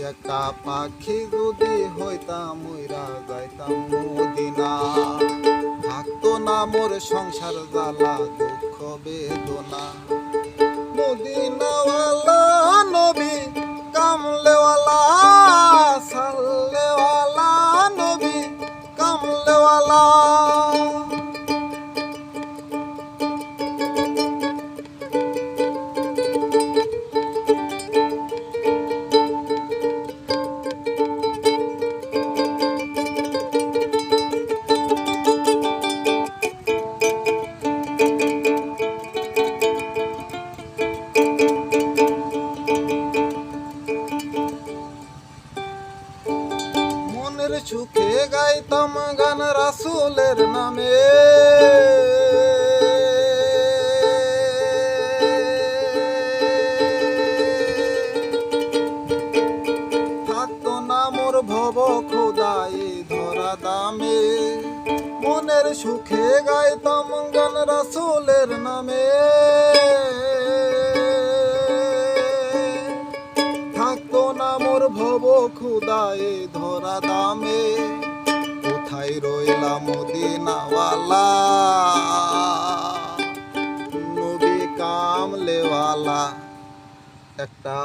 একা পাখি যদি হইতাম উইরা যাইতাম মদিনা, থাকতো না মোর সংসার জ্বালা দুঃখ বেদনা। মদিনাওয়ালা নবী কামলেওয়ালা, সাল্লেওয়ালা নবী কামলেওয়ালা। মনের সুখে গাইতাম গান রাসূলের নামে, থাকতো না মোর ভব খোদাই ধরা দামে। মনের সুখে গাইতাম গান রাসূলের নামে, থাকতো না মোর ভব খুদায়ে ধরা দামে। কোথায় রইলা মদিনাওয়ালা, নবী কামলেওয়ালা। একটা